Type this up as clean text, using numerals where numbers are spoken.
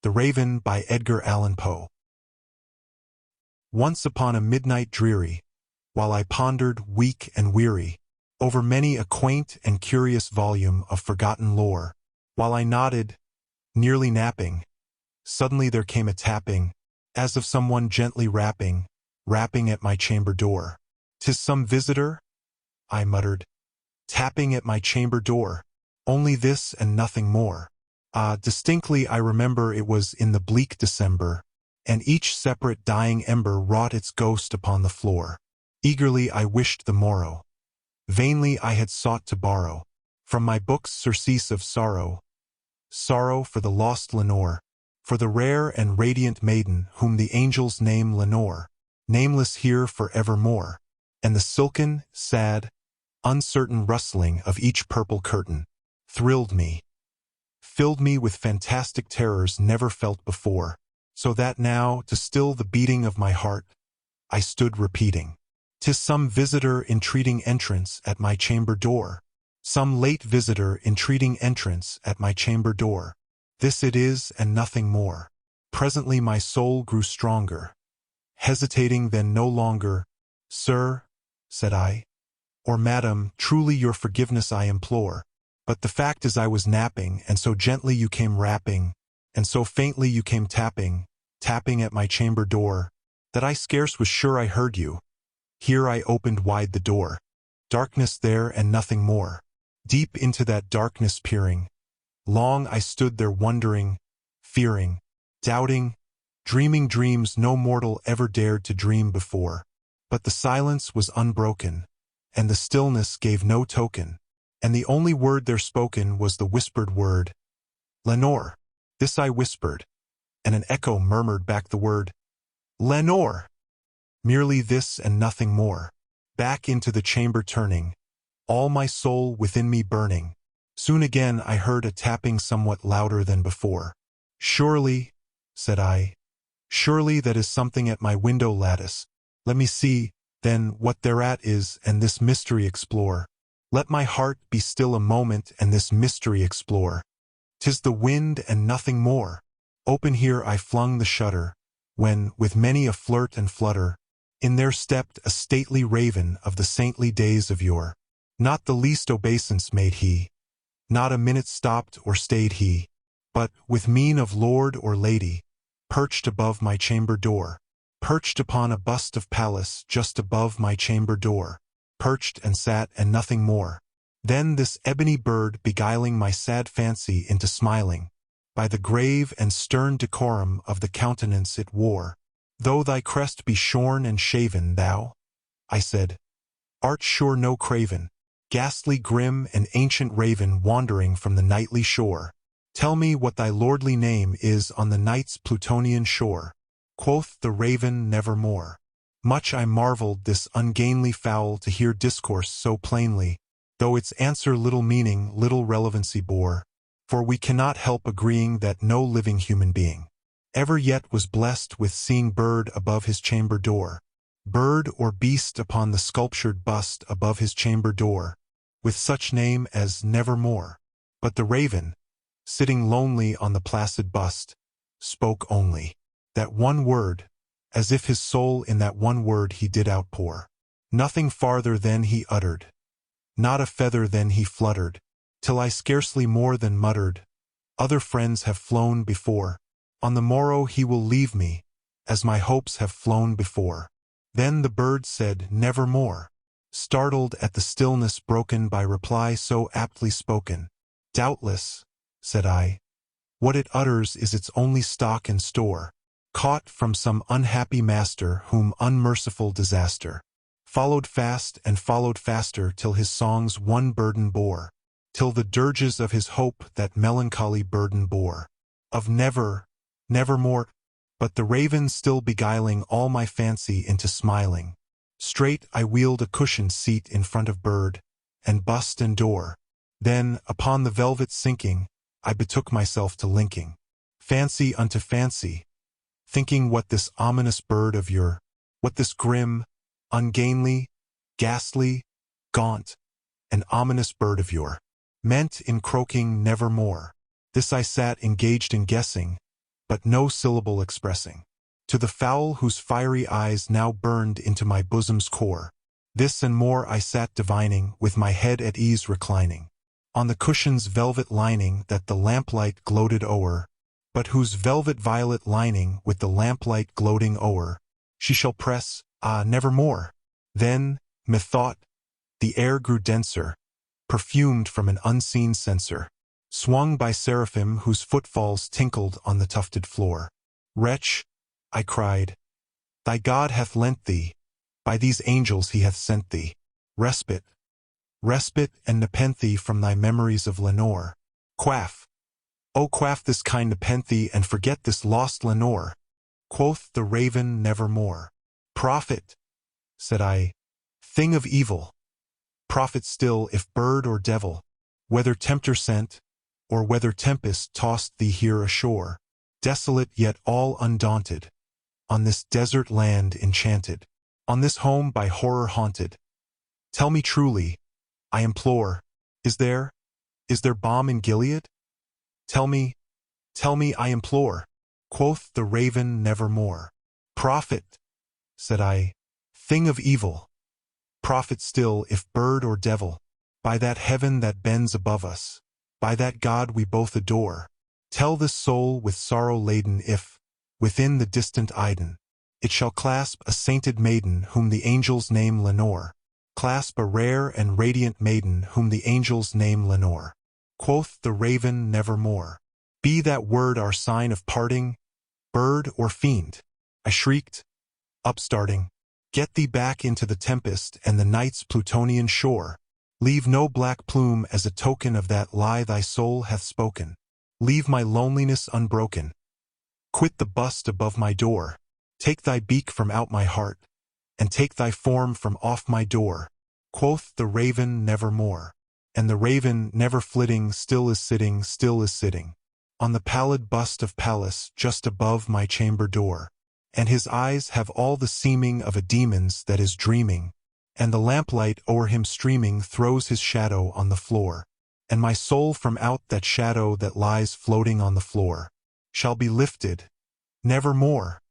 The Raven by Edgar Allan Poe. Once upon a midnight dreary, while I pondered, weak and weary, over many a quaint and curious volume of forgotten lore, while I nodded, nearly napping, suddenly there came a tapping, as of someone gently rapping at my chamber door. "'Tis some visitor?" I muttered. "Tapping at my chamber door. Only this and nothing more." Distinctly I remember it was in the bleak December, and each separate dying ember wrought its ghost upon the floor. Eagerly I wished the morrow. Vainly I had sought to borrow from my books surcease of sorrow. Sorrow for the lost Lenore, for the rare and radiant maiden whom the angels name Lenore, nameless here for evermore. And the silken, sad, uncertain rustling of each purple curtain thrilled me, filled me with fantastic terrors never felt before, so that now, to still the beating of my heart, I stood repeating, "'Tis some visitor entreating entrance at my chamber door, some late visitor entreating entrance at my chamber door. This it is and nothing more." Presently my soul grew stronger, hesitating then no longer. "Sir," said I, "or madam, truly your forgiveness I implore. But the fact is I was napping, and so gently you came rapping, and so faintly you came tapping at my chamber door, that I scarce was sure I heard you." Here I opened wide the door. Darkness there and nothing more. Deep into that darkness peering, long I stood there wondering, fearing, doubting, dreaming dreams no mortal ever dared to dream before. But the silence was unbroken, and the stillness gave no token, and the only word there spoken was the whispered word, "Lenore." This I whispered, and an echo murmured back the word, "Lenore." Merely this and nothing more. Back into the chamber turning, all my soul within me burning, soon again I heard a tapping somewhat louder than before. "Surely," said I, "surely that is something at my window lattice. Let me see, then, what thereat is, and this mystery explore. Let my heart be still a moment and this mystery explore. 'Tis the wind and nothing more." Open here I flung the shutter, when, with many a flirt and flutter, in there stepped a stately raven of the saintly days of yore. Not the least obeisance made he, not a minute stopped or stayed he, but, with mien of lord or lady, perched above my chamber door, perched upon a bust of Pallas just above my chamber door, perched and sat and nothing more. Then this ebony bird beguiling my sad fancy into smiling, by the grave and stern decorum of the countenance it wore. "Though thy crest be shorn and shaven, thou," I said, "art sure no craven, ghastly grim and ancient raven wandering from the nightly shore. Tell me what thy lordly name is on the night's Plutonian shore." Quoth the raven, "Nevermore." Much I marveled this ungainly fowl to hear discourse so plainly, though its answer little meaning, little relevancy bore, for we cannot help agreeing that no living human being ever yet was blessed with seeing bird above his chamber door, bird or beast upon the sculptured bust above his chamber door, with such name as Nevermore. But the raven, sitting lonely on the placid bust, spoke only that one word, as if his soul in that one word he did outpour. Nothing farther than he uttered, not a feather than he fluttered, till I scarcely more than muttered, "Other friends have flown before. On the morrow he will leave me, as my hopes have flown before." Then the bird said, "Nevermore," startled at the stillness broken by reply so aptly spoken. "Doubtless," said I, "what it utters is its only stock and store, caught from some unhappy master whom unmerciful disaster followed fast and followed faster till his songs one burden bore, till the dirges of his hope that melancholy burden bore, of nevermore." But the raven still beguiling all my fancy into smiling, straight I wheeled a cushioned seat in front of bird, and bust and door. Then, upon the velvet sinking, I betook myself to linking fancy unto fancy, thinking what this ominous bird of yore, what this grim, ungainly, ghastly, gaunt, and ominous bird of yore meant in croaking "Nevermore." This I sat engaged in guessing, but no syllable expressing. To the fowl whose fiery eyes now burned into my bosom's core, this and more I sat divining, with my head at ease reclining, on the cushion's velvet lining that the lamplight gloated o'er, but whose velvet violet lining with the lamplight gloating o'er, she shall press, nevermore. Then, methought, the air grew denser, perfumed from an unseen censer, swung by seraphim whose footfalls tinkled on the tufted floor. Wretch, I cried, thy God hath lent thee, by these angels he hath sent thee, respite, and nepenthe from thy memories of Lenore. Quaff, oh quaff this kind nepenthe and forget this lost Lenore. Quoth the raven, nevermore. Prophet, said I, thing of evil, prophet still if bird or devil, whether tempter sent, or whether tempest tossed thee here ashore, desolate yet all undaunted, on this desert land enchanted, on this home by horror haunted. Tell me truly, I implore, is there balm in Gilead? Tell me, I implore. Quoth the raven, nevermore. Prophet, said I, thing of evil, prophet still if bird or devil, by that heaven that bends above us, by that God we both adore, tell this soul with sorrow laden if, within the distant Iden, it shall clasp a sainted maiden whom the angels name Lenore, clasp a rare and radiant maiden whom the angels name Lenore. Quoth the raven, nevermore. Be that word our sign of parting, bird or fiend? I shrieked, upstarting. Get thee back into the tempest and the night's Plutonian shore. Leave no black plume as a token of that lie thy soul hath spoken. Leave my loneliness unbroken. Quit the bust above my door. Take thy beak from out my heart, and take thy form from off my door. Quoth the raven, nevermore. And the raven, never flitting, still is sitting, on the pallid bust of Pallas just above my chamber door. And his eyes have all the seeming of a demon's that is dreaming, and the lamplight o'er him streaming throws his shadow on the floor. And my soul from out that shadow that lies floating on the floor shall be lifted, nevermore.